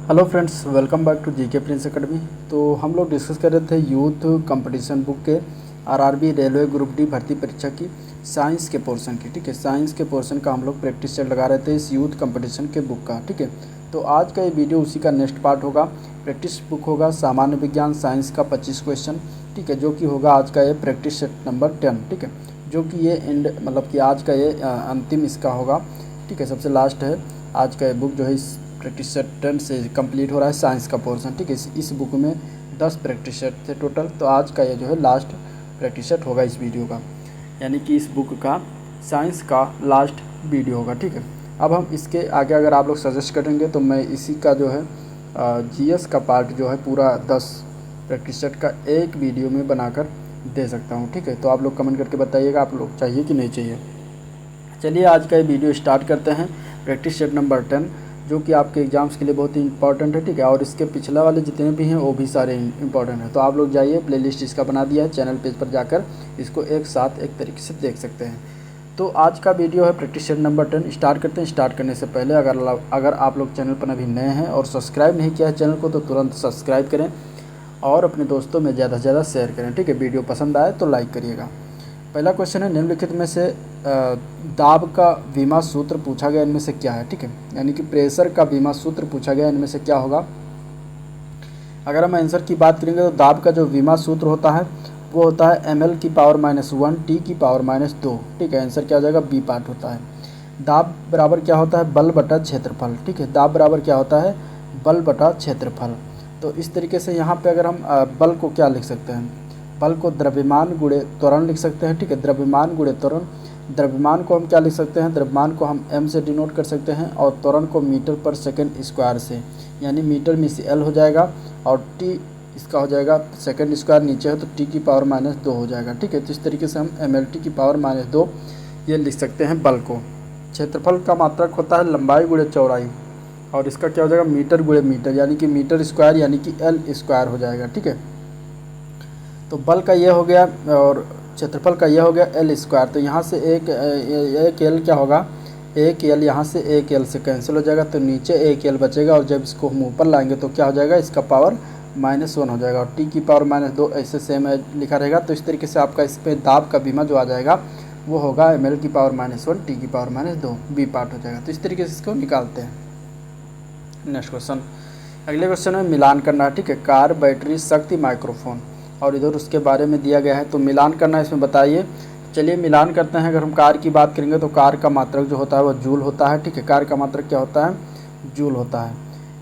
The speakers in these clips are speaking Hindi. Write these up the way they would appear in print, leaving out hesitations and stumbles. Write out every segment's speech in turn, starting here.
Hello friends, welcome back to GK prince academy. तो हम लोग डिस्कस कर रहे थे यूथ कंपटीशन बुक के आरआरबी रेलवे ग्रुप डी भर्ती परीक्षा की साइंस के पोर्शन की। ठीक है, साइंस के पोर्शन का हम लोग प्रैक्टिस सेट लगा रहे थे इस यूथ कंपटीशन के बुक का। ठीक है, तो आज का ये वीडियो उसी का नेक्स्ट पार्ट होगा। प्रैक्टिस बुक होगा सामान्य विज्ञान साइंस का 25 क्वेश्चन। ठीक है, जो कि होगा आज का ये प्रैक्टिस सेट नंबर 10। ठीक है, जो कि ये एंड मतलब कि आज का ये अंतिम इसका होगा। ठीक है, सबसे लास्ट है आज का ये बुक जो है इस प्रैक्टिस सेट 10 से कंप्लीट हो रहा है साइंस का पोर्शन। ठीक है, इस बुक में 10 प्रैक्टिस सेट थे टोटल। तो आज का ये जो है लास्ट प्रैक्टिस सेट होगा इस वीडियो का, यानी कि इस बुक का साइंस का लास्ट वीडियो होगा। ठीक है, अब हम इसके आगे अगर आप लोग सजेस्ट करेंगे तो मैं इसी का जो है जीएस का पार्ट जो है पूरा 10 प्रैक्टिस सेट का एक वीडियो में बनाकर दे सकता हूँ। ठीक है, तो आप लोग कमेंट करके बताइएगा आप लोग चाहिए कि नहीं चाहिए। चलिए आज का ये वीडियो स्टार्ट करते हैं। प्रैक्टिस सेट नंबर 10 जो कि आपके एग्जाम्स के लिए बहुत ही इंपॉर्टेंट है। ठीक है, और इसके पिछला वाले जितने भी हैं वो भी सारे इंपॉर्टेंट हैं। तो आप लोग जाइए, प्लेलिस्ट इसका बना दिया है चैनल पेज पर जाकर इसको एक साथ एक तरीके से देख सकते हैं। तो आज का वीडियो है प्रैक्टिस सेट नंबर 10। स्टार्ट करते हैं। स्टार्ट करने से पहले अगर आप लोग चैनल पर अभी नए हैं और सब्सक्राइब नहीं किया है चैनल को तो तुरंत सब्सक्राइब करें और अपने दोस्तों में ज़्यादा से ज़्यादा शेयर करें। ठीक है, वीडियो पसंद आए तो लाइक करिएगा। पहला क्वेश्चन है, निम्नलिखित में से दाब का विमा सूत्र पूछा गया इनमें से क्या है। ठीक है, यानी कि प्रेशर का विमा सूत्र पूछा गया इनमें से क्या होगा। अगर हम आंसर की बात करेंगे तो दाब का जो विमा सूत्र होता है वो होता है ml की पावर -1 t की पावर -2। ठीक है, आंसर क्या हो जाएगा, बी पार्ट होता है। दाब बराबर क्या होता है, बल बटा क्षेत्रफल। ठीक है, दाब बराबर क्या होता है, बल बटा क्षेत्रफल। तो इस तरीके से यहाँ पे अगर हम बल को क्या लिख सकते हैं, बल को द्रव्यमान गुणे त्वरण लिख सकते हैं। ठीक है, द्रव्यमान गुणे त्वरण। द्रव्यमान को हम क्या लिख सकते हैं, द्रव्यमान को हम m से डिनोट कर सकते हैं और त्वरण को मीटर पर सेकंड स्क्वायर से, यानी मीटर में से l हो जाएगा और t इसका हो जाएगा सेकंड स्क्वायर नीचे है तो t की पावर -2 हो जाएगा। ठीक है, तो इस तरीके से हम mlt की पावर -2 ये लिख सकते हैं बल को। क्षेत्रफल का मात्रक होता है लंबाई गुणे चौड़ाई और इसका क्या हो जाएगा, मीटर गुणे मीटर, यानी कि मीटर स्क्वायर यानी कि l स्क्वायर हो जाएगा। ठीक है, तो बल का ये हो गया और क्षेत्रफल का ये हो गया l स्क्वायर। तो यहाँ से एक l क्या होगा, एक l यहाँ से एक l से कैंसिल हो जाएगा तो नीचे एक l बचेगा और जब इसको हम ऊपर लाएंगे तो क्या हो जाएगा, इसका पावर -1 हो जाएगा और t की पावर -2 ऐसे सेम लिखा रहेगा। तो इस तरीके से आपका इस पर दाब का बीमा जो आ जाएगा वो होगा ml की पावर -1 t की पावर -2, बी पार्ट हो जाएगा। तो इस तरीके से इसको निकालते हैं। नेक्स्ट क्वेश्चन, अगले क्वेश्चन में मिलान करना है। ठीक है, कार, बैटरी, शक्ति, माइक्रोफोन और इधर उसके बारे में दिया गया है तो मिलान करना है इसमें बताइए। चलिए मिलान करते हैं। अगर हम कार की बात करेंगे तो कार का मात्रक जो होता है वो जूल होता है। ठीक है, कार का मात्रक क्या होता है, जूल होता है।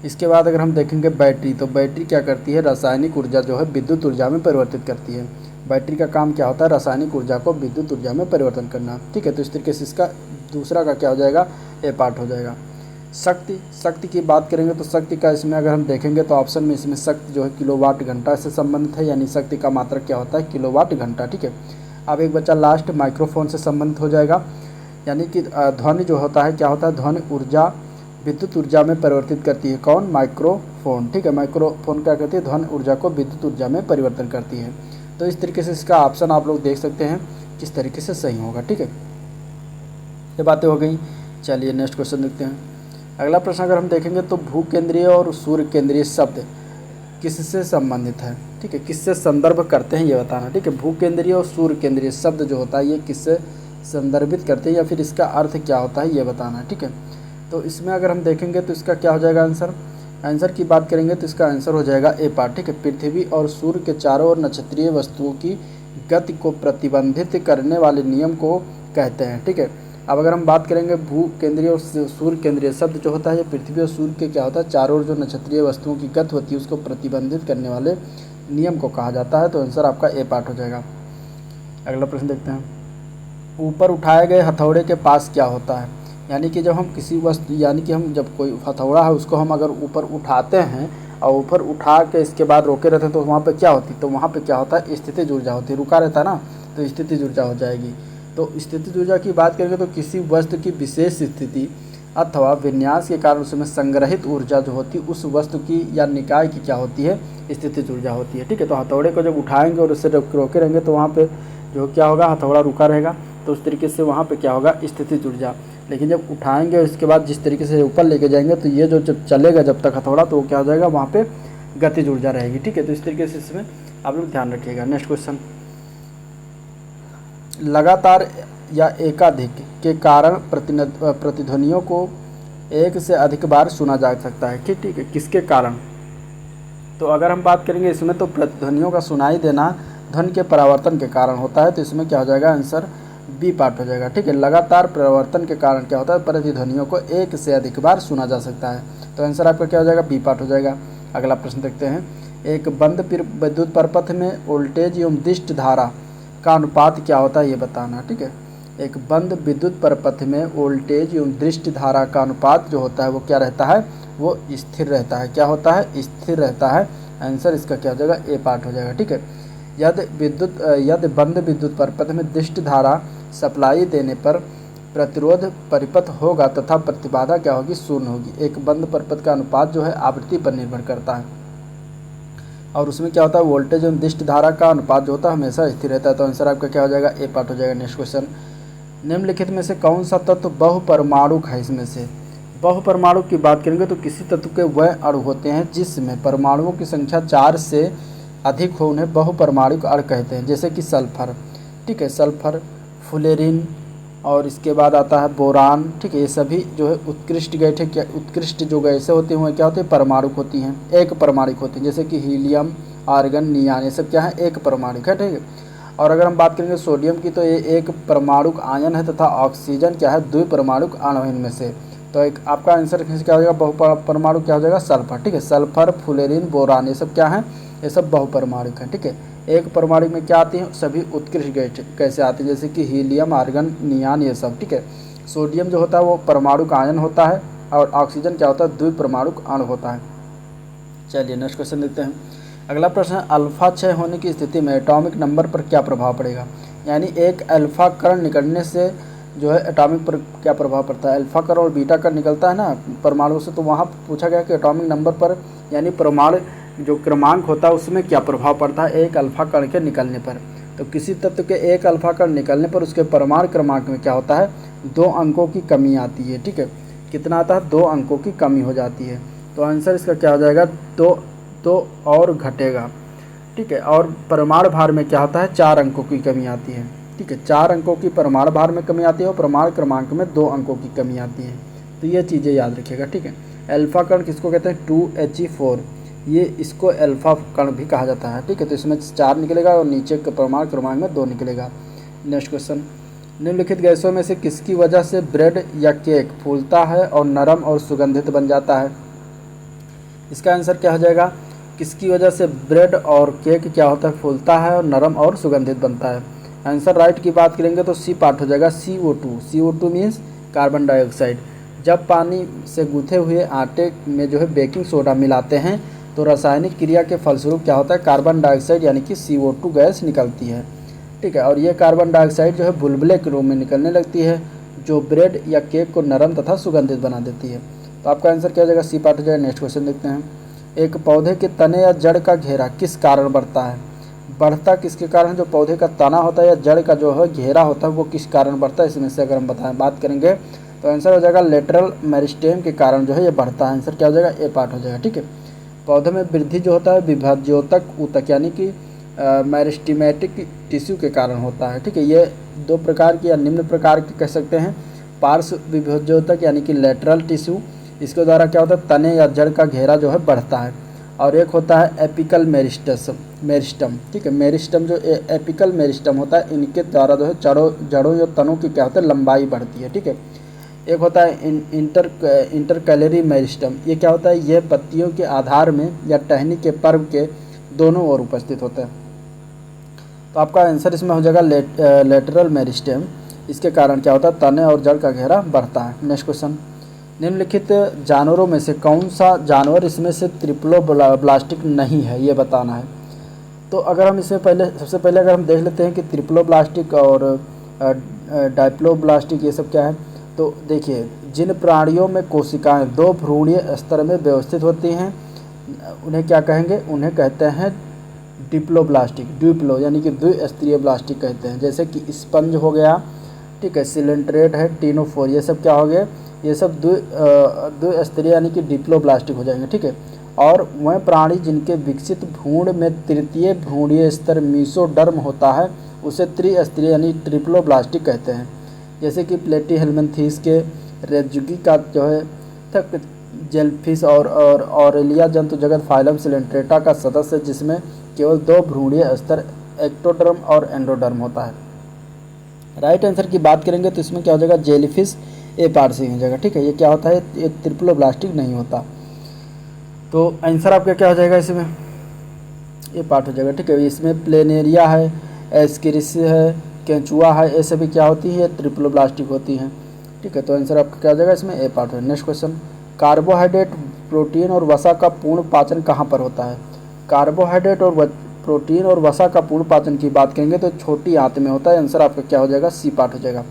इसके बाद अगर हम देखेंगे बैटरी, तो बैटरी क्या करती है, रासायनिक ऊर्जा जो है विद्युत ऊर्जा में परिवर्तित करती है। बैटरी का काम क्या होता है, रासायनिक ऊर्जा को विद्युत ऊर्जा में परिवर्तन करना। ठीक है, तो इस तरीके से इसका दूसरा का क्या हो जाएगा, ए पार्ट हो जाएगा। शक्ति, शक्ति की बात करेंगे तो शक्ति का इसमें अगर हम देखेंगे तो ऑप्शन में इसमें शक्ति जो है किलोवाट घंटा से संबंधित है, यानी शक्ति का मात्रक क्या होता है, किलोवाट घंटा। ठीक है, अब एक बच्चा लास्ट माइक्रोफोन से संबंधित हो जाएगा, यानी कि ध्वनि जो होता है क्या होता है, ध्वनि ऊर्जा विद्युत ऊर्जा में परिवर्तित करती है। कौन, माइक्रोफोन। ठीक है, माइक्रोफोन क्या करती है, ध्वनि ऊर्जा को विद्युत ऊर्जा में परिवर्तन करती है। तो इस तरीके से इसका ऑप्शन आप लोग देख सकते हैं किस तरीके से सही होगा। ठीक है, ये बातें हो गई। चलिए नेक्स्ट क्वेश्चन देखते हैं। अगला प्रश्न अगर हम देखेंगे तो भू केंद्रीय और सूर्य केंद्रीय शब्द किससे संबंधित है। ठीक है, किससे संदर्भ करते हैं ये बताना। ठीक है, भू केंद्रीय और सूर्य केंद्रीय शब्द जो होता है ये किससे संदर्भित करते हैं या फिर इसका अर्थ क्या होता है ये बताना है। ठीक है, तो इसमें अगर हम देखेंगे तो इसका क्या हो जाएगा आंसर, आंसर की बात करेंगे तो इसका आंसर हो जाएगा ए पार्ट। ठीक है, पृथ्वी और सूर्य के चारों ओर नक्षत्रीय वस्तुओं की गति को प्रतिबंधित करने वाले नियम को कहते हैं। ठीक है, अब अगर हम बात करेंगे भू केंद्रीय और सूर्य केंद्रीय शब्द जो होता है ये पृथ्वी और सूर्य के क्या होता है, चारों ओर जो नक्षत्रीय वस्तुओं की गति होती है उसको प्रतिबंधित करने वाले नियम को कहा जाता है। तो आंसर आपका ए पार्ट हो जाएगा। अगला प्रश्न देखते हैं, ऊपर उठाए गए हथौड़े के पास क्या होता है। यानी कि जब हम किसी वस्तु, यानी कि हम जब कोई हथौड़ा है उसको हम अगर ऊपर उठाते हैं और ऊपर उठा के इसके बाद रोके रहते हैं तो वहाँ पर क्या होती है, तो वहाँ पर क्या होता है, स्थितिज ऊर्जा होती है। रुका रहता है ना तो स्थितिज ऊर्जा हो जाएगी। तो स्थितिज ऊर्जा की बात करेंगे तो किसी वस्तु की विशेष स्थिति अथवा विन्यास के कारण उसमें संग्रहित ऊर्जा जो होती है उस वस्तु की या निकाय की क्या होती है, स्थितिज ऊर्जा होती है। ठीक है, तो हथौड़े को जब उठाएंगे और उससे रोके रहेंगे तो वहाँ पे जो क्या होगा, हथौड़ा रुका रहेगा तो उस तरीके से वहाँ पे क्या होगा, स्थितिज ऊर्जा। लेकिन जब उठाएंगे उसके बाद जिस तरीके से ऊपर लेके जाएंगे तो ये जो जब चलेगा जब तक हथौड़ा तो वो क्या हो जाएगा, वहाँ पे गतिज ऊर्जा रहेगी। ठीक है, तो इस तरीके से इसमें आप लोग ध्यान रखिएगा। नेक्स्ट क्वेश्चन, लगातार या एकाधिक के कारण प्रतिध्वनियों को एक से अधिक बार सुना जा सकता है। ठीक है, किसके कारण? तो अगर हम बात करेंगे इसमें तो प्रतिध्वनियों का सुनाई देना ध्वनि के परावर्तन के कारण होता है, तो इसमें क्या हो जाएगा, आंसर बी पार्ट हो जाएगा। ठीक है, लगातार परावर्तन के कारण क्या होता है, प्रतिध्वनियों को एक से अधिक बार सुना जा सकता है, तो आंसर आपका क्या हो जाएगा, बी पार्ट हो जाएगा। अगला प्रश्न देखते हैं, एक बंद विद्युत परिपथ में वोल्टेज एवं दिष्ट धारा का अनुपात क्या होता है, ये बताना। ठीक है, एक बंद विद्युत परिपथ में वोल्टेज एवं दृष्टि धारा का अनुपात जो होता है वो क्या रहता है, वो स्थिर रहता है। क्या होता है, स्थिर रहता है। आंसर इसका क्या हो जाएगा, ए पार्ट हो जाएगा। ठीक है, यदि बंद विद्युत परिपथ में दृष्टि धारा सप्लाई देने पर प्रतिरोध परिपथ होगा तथा प्रतिबाधा क्या होगी, शून्य होगी। एक बंद परिपथ का अनुपात जो है आवृत्ति पर निर्भर करता है और उसमें क्या होता है, वोल्टेज एवं दृष्टि धारा का अनुपात जो होता है हमेशा स्थिर रहता है, तो आंसर आपका क्या हो जाएगा, ए पार्ट हो जाएगा। नेक्स्ट क्वेश्चन, निम्नलिखित में से कौन सा तत्व बहुपरमाणुक है? इसमें से बहुपरमाणु की बात करेंगे तो किसी तत्व के वह अणु होते हैं जिसमें परमाणुओं की संख्या 4 से अधिक हो, उन्हें बहुपरमाणुक अणु कहते हैं। जैसे कि सल्फर, ठीक है, सल्फर, फ्लोरीन और इसके बाद आता है बोरान। ठीक है, ये सभी जो है उत्कृष्ट जो गैसें होती हैं क्या होती है, परमाणुक होती हैं, एक परमाणुक होती हैं। जैसे कि हीलियम, आर्गन, नियान, ये सब क्या है, एक परमाणुक है। ठीक है, और अगर हम बात करेंगे सोडियम की तो ये एक परमाणुक आयन है तथा ऑक्सीजन क्या है, द्विपरमाणुक अणु है इनमें से। तो एक आपका आंसर क्या हो जाएगा, बहुपरमाणु क्या हो जाएगा, सल्फर। ठीक है, सल्फर, फ्लोरीन, बोरान ये सब क्या है, ये सब बहुपरमाणुक हैं। ठीक है, एक परमाणु में क्या आती हैं, सभी उत्कृष्ट गैस कैसे आती हैं, जैसे कि हीलियम, आर्गन, नियान ये सब। ठीक है, सोडियम जो होता है वो परमाणुक आयन होता है और ऑक्सीजन क्या होता है, द्विपरमाणुक अणु होता है। चलिए नेक्स्ट क्वेश्चन देखते हैं। अगला प्रश्न है, अल्फा क्षय होने की स्थिति में एटॉमिक नंबर पर क्या प्रभाव पड़ेगा? यानी एक अल्फा कण निकलने से जो है एटॉमिक पर क्या प्रभाव पड़ता है। अल्फा कण और बीटा कण निकलता है ना परमाणु से, तो वहाँ पूछा गया कि एटॉमिक नंबर पर यानी परमाणु जो क्रमांक होता है उसमें क्या प्रभाव पड़ता है एक अल्फा कण के निकलने पर। तो किसी तत्व के एक अल्फा कण निकलने पर उसके परमाणु क्रमांक में क्या होता है, 2 अंकों की कमी आती है। ठीक है, कितना आता है, 2 अंकों की कमी हो जाती है। तो आंसर इसका क्या हो जाएगा, 2 और घटेगा। ठीक है, और परमाणु भार में क्या होता है, 4 अंकों की कमी आती है। ठीक है, 4 अंकों की परमाणु भार में कमी आती है और परमाणु क्रमांक में 2 अंकों की कमी आती है। तो ये चीज़ें याद रखिएगा। ठीक है, अल्फा कण किसको कहते हैं, 2He4, ये इसको अल्फा कण भी कहा जाता है। ठीक है, तो इसमें 4 निकलेगा और नीचे के परमाणु क्रमांक में 2 निकलेगा। नेक्स्ट क्वेश्चन, निम्नलिखित गैसों में से किसकी वजह से ब्रेड या केक फूलता है और नरम और सुगंधित बन जाता है? इसका आंसर क्या हो जाएगा, किसकी वजह से ब्रेड और केक क्या होता है, फूलता है और नरम और सुगंधित बनता है। आंसर राइट की बात करेंगे तो सी पार्ट हो जाएगा, CO2। CO2 means carbon dioxide. जब पानी से गूँथे हुए आटे में जो है बेकिंग सोडा मिलाते हैं तो रासायनिक क्रिया के फलस्वरूप क्या होता है, कार्बन डाइऑक्साइड यानी कि CO2 गैस निकलती है। ठीक है, और ये कार्बन डाइऑक्साइड जो है बुलबुले के रूप में निकलने लगती है जो ब्रेड या केक को नरम तथा सुगंधित बना देती है। तो आपका आंसर क्या हो जाएगा, सी पार्ट हो जाएगा। नेक्स्ट क्वेश्चन देखते हैं, एक पौधे के तने या जड़ का घेरा किस कारण बढ़ता है? बढ़ता किसके कारण, जो पौधे का तना होता है या जड़ का जो है घेरा होता है वो किस कारण बढ़ता है? इसमें से अगर हम बात करेंगे तो आंसर हो जाएगा लेटरल मेरिस्टेम के कारण जो है ये बढ़ता है। आंसर क्या हो जाएगा, ए पार्ट हो जाएगा। ठीक है, पौधे में वृद्धि जो होता है विभाज्योतक ऊतक यानी कि मेरिस्टेमेटिक टिश्यू के कारण होता है। ठीक है, ये 2 प्रकार की या निम्न प्रकार के कह सकते हैं, पार्श्व विभाज्योतक यानी कि लेटरल टिश्यू, इसके द्वारा क्या होता है, तने या जड़ का घेरा जो है बढ़ता है। और एक होता है एपिकल मेरिस्टम। ठीक है, मेरिस्टम जो एपिकल मेरिस्टम होता है इनके द्वारा जो है जड़ों या तनों की क्या होता है, लंबाई बढ़ती है। ठीक है, एक होता है इंटरकैलरी मेरिस्टम। ये क्या होता है, ये पत्तियों के आधार में या टहनी के पर्व के दोनों ओर उपस्थित होता है। तो आपका आंसर इसमें हो जाएगा लेटरल मेरिस्टेम। इसके कारण क्या होता है, तने और जड़ का घेरा बढ़ता है। नेक्स्ट क्वेश्चन, निम्नलिखित जानवरों में से कौन सा जानवर इसमें से ट्रिप्लोब्लास्टिक नहीं है, ये बताना है। तो अगर हम इसमें सबसे पहले अगर हम देख लेते हैं कि ट्रिप्लोब्लास्टिक और डाइप्लोब्लास्टिक ये सब क्या है, तो देखिए जिन प्राणियों में कोशिकाएं 2 भ्रूणीय स्तर में व्यवस्थित होती हैं उन्हें क्या कहेंगे, उन्हें कहते हैं डिप्लोब्लास्टिक। डिप्लो यानी कि द्विस्तरीय ब्लास्टिक कहते हैं। जैसे कि स्पंज हो गया, ठीक है, सिलेंट्रेट है, टिनोफोर, ये सब क्या हो गए, ये सब द्विस्तरीय यानी कि डिप्लोब्लास्टिक हो जाएंगे। ठीक है, और वह प्राणी जिनके विकसित भ्रूण में तृतीय भ्रूणीय स्तर मीसोडर्म होता है उसे त्रिस्तरीय यानी ट्रिप्लोब्लास्टिक कहते हैं। जैसे कि प्लेटीहेल्मिन्थीस के रेजुगी का जो है तक जेलफिश और ऑरेलिया जंतु जगत फाइलम सिलेंट्रेटा का सदस्य जिसमें केवल 2 भ्रूणीय स्तर एक्टोडर्म और एंडोडर्म होता है। राइट आंसर की बात करेंगे तो इसमें क्या हो जाएगा, जेलीफिश ए पार्ट से हो जाएगा। ठीक है, ये क्या होता है, ये ट्रिप्लोब्लास्टिक नहीं होता। तो आंसर आपका क्या हो जाएगा, इसमें ए पार्ट हो जाएगा। ठीक है, इसमें प्लेनेरिया है, एस्किरिस है, केंचुआ है, ये सभी क्या होती है, ट्रिप्लोब्लास्टिक होती हैं। ठीक है, तो आंसर आपका क्या हो जाएगा, इसमें ए पार्ट है। नेक्स्ट क्वेश्चन, कार्बोहाइड्रेट, प्रोटीन और वसा का पूर्ण पाचन कहाँ पर होता है। कार्बोहाइड्रेट और प्रोटीन और वसा का पूर्ण पाचन की बात करेंगे तो छोटी आंत में होता है। आंसर आपका क्या हो जाएगा, सी पार्ट हो जाएगा।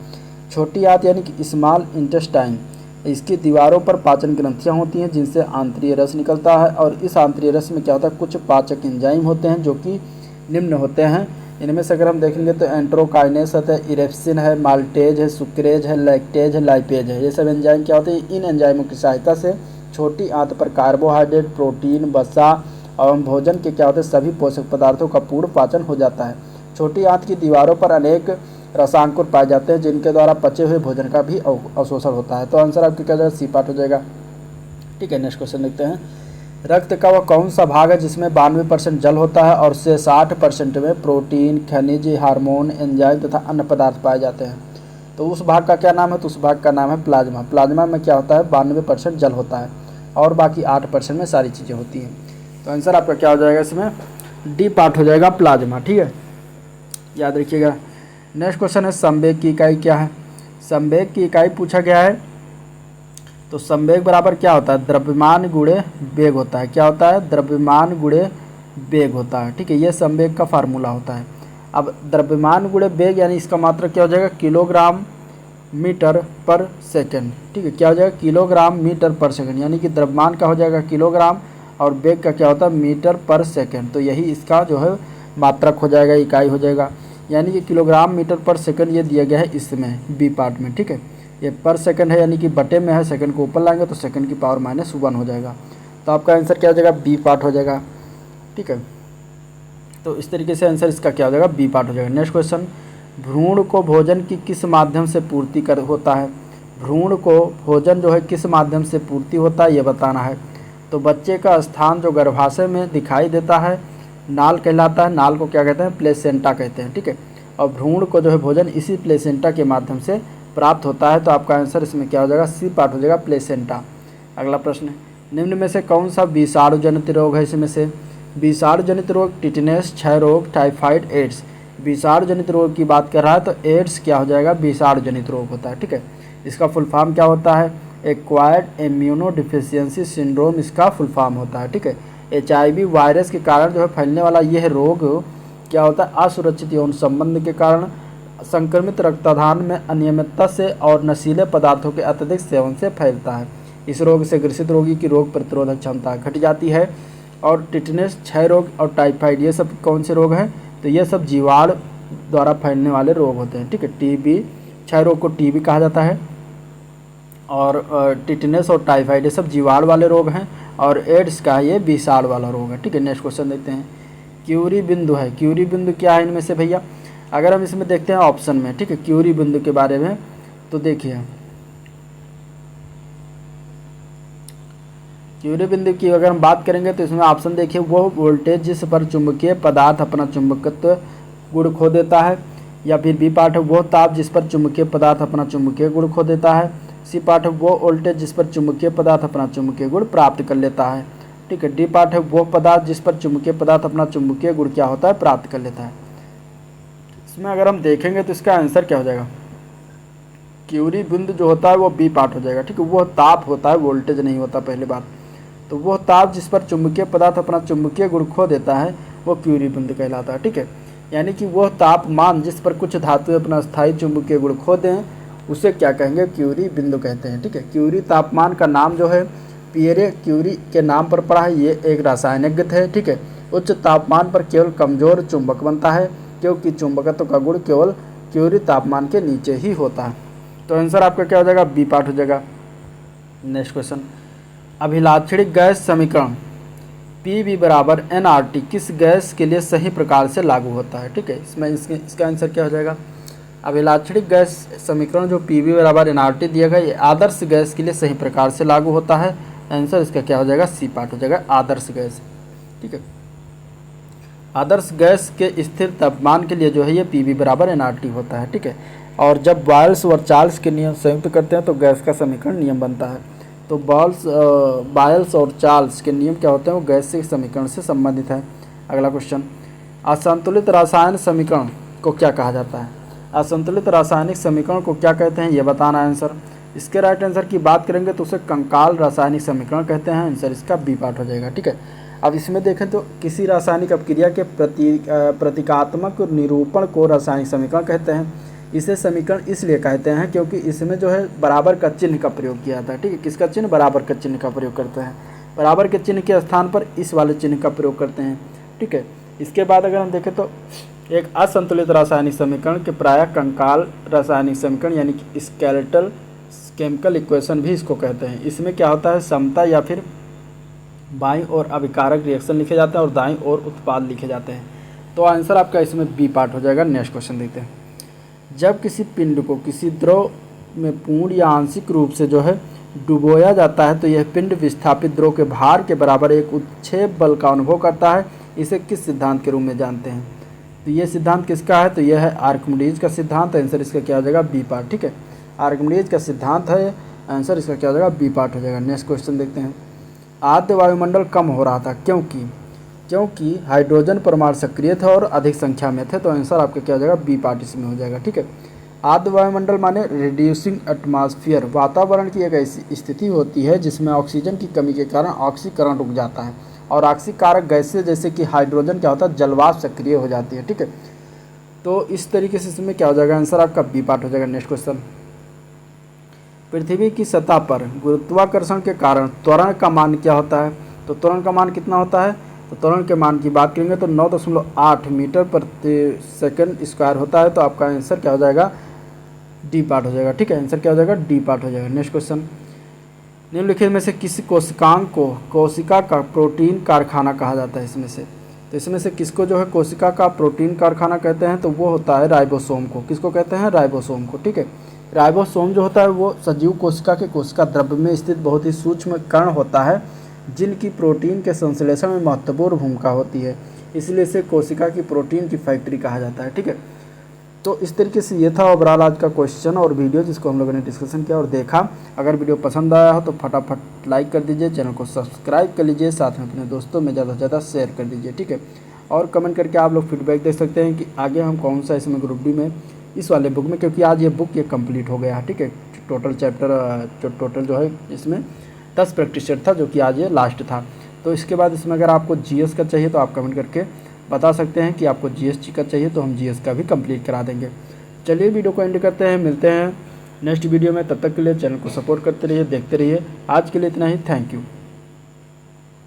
छोटी आंत यानी कि स्मॉल इंटेस्टाइन, इसकी दीवारों पर पाचन ग्रंथियां होती हैं जिनसे आंतरीय रस निकलता है, और इस आंतरीय रस में क्या होता है, कुछ पाचक एंजाइम होते हैं जो कि निम्न होते हैं। इनमें से अगर हम देखेंगे तो एंट्रोकाइनेस होता है, इरेप्सिन है, माल्टेज है, सुक्रेज है, लैक्टेज है, लाइपेज है। ये सब एंजाइम क्या होते हैं, इन एंजाइमों की सहायता से छोटी आंत पर कार्बोहाइड्रेट, प्रोटीन, वसा एवं भोजन के क्या होते हैं, सभी पोषक पदार्थों का पूर्ण पाचन हो जाता है। छोटी आंत की दीवारों पर अनेक रसांकुर पाए जाते हैं जिनके द्वारा पचे हुए भोजन का भी अवशोषण होता है। तो आंसर आपका क्या जाएगा, सी पार्ट हो जाएगा। ठीक है, नेक्स्ट क्वेश्चन देखते हैं। रक्त का वह कौन सा भाग है जिसमें 92% जल होता है और से 60% में प्रोटीन, खनिज, हार्मोन, एंजाइम तथा अन्य पदार्थ पाए जाते हैं। तो उस भाग का क्या नाम है, तो उस भाग का नाम है प्लाज्मा। प्लाज्मा में क्या होता है, 92% जल होता है और बाकी 8% में सारी चीज़ें होती हैं। तो आंसर आपका क्या हो जाएगा, इसमें डी पार्ट हो जाएगा, प्लाज्मा। ठीक है, याद रखिएगा। नेक्स्ट क्वेश्चन है, संवेग की इकाई क्या है। संवेग की इकाई पूछा गया है, तो संवेग बराबर क्या होता है, द्रव्यमान गुणे वेग होता है। क्या होता है, द्रव्यमान गुणे वेग होता है। ठीक है, ये संवेग का फार्मूला होता है। अब द्रव्यमान गुणे वेग यानी इसका मात्रक क्या हो जाएगा, किलोग्राम मीटर पर सेकंड। ठीक है, क्या हो जाएगा, किलोग्राम मीटर पर सेकंड, यानी कि द्रव्यमान का हो जाएगा किलोग्राम और वेग का क्या होता है, मीटर पर सेकंड। तो यही इसका जो है मात्रक हो जाएगा, इकाई हो जाएगा, यानी कि किलोग्राम मीटर पर सेकंड ये दिया गया है इसमें बी पार्ट में। ठीक है, ये पर सेकंड है यानी कि बटे में है, सेकंड को ऊपर लाएंगे तो सेकंड की पावर -1 हो जाएगा। तो आपका आंसर क्या हो जाएगा, बी पार्ट हो जाएगा। ठीक है, तो इस तरीके से आंसर इसका क्या हो जाएगा, बी पार्ट हो जाएगा। नेक्स्ट क्वेश्चन, भ्रूण को भोजन की किस माध्यम से पूर्ति कर होता है। भ्रूण को भोजन जो है किस माध्यम से पूर्ति होता है ये बताना है। तो बच्चे का स्थान जो गर्भाशय में दिखाई देता है नाल कहलाता है। नाल को क्या कहते हैं, प्लेसेंटा कहते हैं। ठीक है, और भ्रूण को जो है भोजन इसी प्लेसेंटा के माध्यम से प्राप्त होता है। तो आपका आंसर इसमें क्या हो जाएगा, सी पार्ट हो जाएगा, प्लेसेंटा। अगला प्रश्न, निम्न में से कौन सा विषाणु जनित रोग है। इसमें से विषाणु जनित रोग टिटनेस, क्षय रोग, टाइफाइड, एड्स। विषाणु जनित रोग की बात कर रहा है तो एड्स क्या हो जाएगा, विषाणु जनित रोग होता है। ठीक है, इसका फुल फॉर्म क्या होता है, एक्वायर्ड इम्यूनो डिफिशियंसी सिंड्रोम इसका फुल फॉर्म होता है। ठीक है, HIV वायरस के कारण जो है फैलने वाला यह रोग क्या होता है, असुरक्षित यौन संबंध के कारण, संक्रमित रक्तदान में अनियमितता से और नशीले पदार्थों के अत्यधिक सेवन से फैलता है। इस रोग से ग्रसित रोगी की रोग प्रतिरोधक क्षमता घट जाती है। और टिटनेस, क्षय रोग और टाइफाइड ये सब कौन से रोग हैं, तो ये सब जीवाणु द्वारा फैलने वाले रोग होते हैं। ठीक है, TB, क्षय रोग को TB कहा जाता है, और टिटनेस और टाइफाइड ये सब जीवाणु वाले रोग हैं, और एड्स का ये विषाणु वाला रोग है। ठीक है, नेक्स्ट क्वेश्चन देखते हैं। क्यूरी बिंदु है, क्यूरी बिंदु क्या है इनमें से भैया, अगर हम इसमें देखते हैं ऑप्शन में। ठीक है, क्यूरी बिंदु के बारे में तो देखिए, क्यूरी बिंदु की अगर हम बात करेंगे तो इसमें ऑप्शन देखिए, वो वोल्टेज जिस पर चुंबकीय पदार्थ अपना चुंबकत्व गुण खो देता है, या फिर बी पार्ट है वो ताप जिस पर चुंबकीय पदार्थ अपना चुंबकीय गुण खो देता है, सी पार्ट है वो वोल्टेज जिस पर चुंबकीय पदार्थ अपना चुंबकीय गुण प्राप्त कर लेता है। ठीक है, डी पार्ट है वो पदार्थ जिस पर चुंबकीय पदार्थ अपना चुंबकीय गुण क्या होता है, प्राप्त कर लेता है। इसमें अगर हम देखेंगे तो इसका आंसर क्या हो जाएगा, क्यूरी बिंदु जो होता है वो बी पार्ट हो जाएगा। ठीक है, वो ताप होता है, वोल्टेज नहीं होता पहली बात। तो वो ताप जिस पर चुंबकीय पदार्थ अपना चुंबकीय गुण खो देता है वो क्यूरी बिंदु कहलाता है। ठीक है, यानी कि वह तापमान जिस पर कुछ धातुएं अपना स्थायी चुंबकीय गुण खो दें उसे क्या कहेंगे, क्यूरी बिंदु कहते हैं। ठीक है, क्यूरी तापमान का नाम जो है पियरे क्यूरी के नाम पर पड़ा है, ये एक रासायनिक है। ठीक है, उच्च तापमान पर केवल कमजोर चुंबक बनता है क्योंकि चुंबकत्व का गुण केवल क्यूरी तापमान के नीचे ही होता है। तो आंसर आपका क्या हो जाएगा, बी पार्ट हो जाएगा। नेक्स्ट क्वेश्चन, अभिलाक्षणिक गैस समीकरण PV बराबर nRT किस गैस के लिए सही प्रकार से लागू होता है। ठीक है, इसमें इसका आंसर क्या हो जाएगा, अभिलाक्षणिक गैस समीकरण जो PV बराबर nRT दिया गया, ये आदर्श गैस के लिए सही प्रकार से लागू होता है। आंसर इसका क्या हो जाएगा, सी पार्ट हो जाएगा, आदर्श गैस। ठीक है, आदर्श गैस के स्थिर तापमान के लिए जो है ये PV बराबर nRT होता है। ठीक है, और जब बॉयल्स और चार्ल्स के नियम संयुक्त करते हैं तो गैस का समीकरण नियम बनता है। तो बॉयल्स और चार्ल्स के नियम क्या होते हैं, वो गैस के समीकरण से संबंधित है। अगला क्वेश्चन, असंतुलित रासायनिक समीकरण को क्या कहा जाता है। असंतुलित रासायनिक समीकरण को क्या कहते हैं, ये बताना है आंसर। इसके राइट आंसर की बात करेंगे तो उसे कंकाल रासायनिक समीकरण कहते हैं। आंसर इसका बी पार्ट हो जाएगा। ठीक है, अब इसमें देखें तो किसी रासायनिक अपक्रिया के प्रतीकात्मक निरूपण को रासायनिक समीकरण कहते हैं। इसे समीकरण इसलिए कहते हैं क्योंकि इसमें जो है बराबर का चिन्ह का प्रयोग किया जाता है। ठीक है, किसका चिन्ह, बराबर का चिन्ह का प्रयोग करते हैं। बराबर के चिन्ह के स्थान पर इस वाले चिन्ह का प्रयोग करते हैं। ठीक है, इसके बाद अगर हम देखें तो एक असंतुलित रासायनिक समीकरण के प्रायः कंकाल रासायनिक समीकरण यानी कि स्केलेटल केमिकल इक्वेशन भी इसको कहते हैं। इसमें क्या होता है, समता या फिर बाईं ओर अभिकारक रिएक्शन लिखे जाते हैं और दाईं ओर उत्पाद लिखे जाते हैं। तो आंसर आपका इसमें बी पार्ट हो जाएगा। नेक्स्ट क्वेश्चन देखते हैं, जब किसी पिंड को किसी द्रव में पूर्ण या आंशिक रूप से जो है डुबोया जाता है तो यह पिंड विस्थापित द्रव के भार के बराबर एक उत्क्षेप बल का अनुभव करता है। इसे किस सिद्धांत के रूप में जानते हैं। तो ये सिद्धांत किसका है, तो यह है आर्किमिडीज का सिद्धांत। आंसर इसका क्या हो जाएगा, बी पार्ट। ठीक है, आर्किमिडीज का सिद्धांत है। आंसर इसका क्या हो जाएगा, बी पार्ट हो जाएगा। नेक्स्ट क्वेश्चन देखते हैं, आद्य वायुमंडल कम हो रहा था क्योंकि हाइड्रोजन परमाणु सक्रिय थे और अधिक संख्या में थे। तो आंसर आपका क्या हो जाएगा, बी पार्ट इसमें हो जाएगा। ठीक है, आद्य वायुमंडल माने रिड्यूसिंग एटमॉस्फेयर, वातावरण की एक ऐसी स्थिति होती है जिसमें ऑक्सीजन की कमी के कारण ऑक्सीकरण रुक जाता है और ऑक्सीकारक गैसें जैसे कि हाइड्रोजन क्या होता है, जलवाष्प सक्रिय हो जाती है। ठीक है, तो इस तरीके से इसमें क्या हो जाएगा, आंसर आपका बी पार्ट हो जाएगा। नेक्स्ट क्वेश्चन, पृथ्वी की सतह पर गुरुत्वाकर्षण के कारण त्वरण का मान क्या होता है। तो त्वरण का मान कितना होता है, तो त्वरण के मान की बात करेंगे तो 9.8 मीटर प्रति सेकंड स्क्वायर होता है। तो आपका आंसर क्या हो जाएगा, डी पार्ट हो जाएगा। ठीक है, आंसर क्या हो जाएगा, डी पार्ट हो जाएगा। नेक्स्ट क्वेश्चन, निम्नलिखित में से किसी कोशिकांग को कोशिका का प्रोटीन कारखाना कहा जाता है। इसमें से किसको जो है कोशिका का प्रोटीन कारखाना कहते हैं, तो वो होता है राइबोसोम को। किसको कहते हैं, राइबोसोम को। ठीक है, राइबोसोम जो होता है वो सजीव कोशिका के कोशिका द्रव्य में स्थित बहुत ही सूक्ष्म कण होता है जिनकी प्रोटीन के संश्लेषण में महत्वपूर्ण भूमिका होती है। इसलिए इसे कोशिका की प्रोटीन की फैक्ट्री कहा जाता है। ठीक है, तो इस तरीके से ये था ओवरऑल आज का क्वेश्चन और वीडियो जिसको हम लोगों ने डिस्कशन किया और देखा। अगर वीडियो पसंद आया हो तो फटाफट लाइक कर दीजिए, चैनल को सब्सक्राइब कर लीजिए, साथ में अपने दोस्तों में ज़्यादा से ज़्यादा शेयर कर दीजिए। ठीक है, और कमेंट करके आप लोग फीडबैक दे सकते हैं कि आगे हम कौन सा इसमें ग्रुप डी में इस वाले बुक में, क्योंकि आज ये बुक ये कंप्लीट हो गया है। ठीक है, टोटल चैप्टर टोटल जो है इसमें 10 प्रैक्टिस सेट था जो कि आज ये लास्ट था। तो इसके बाद इसमें अगर आपको जीएस का चाहिए तो आप कमेंट करके बता सकते हैं कि आपको जीएस का चाहिए, तो हम जीएस का भी कंप्लीट करा देंगे। चलिए वीडियो को एंड करते हैं, मिलते हैं नेक्स्ट वीडियो में। तब तक के लिए चैनल को सपोर्ट करते रहिए, देखते रहिए। आज के लिए इतना ही, थैंक यू।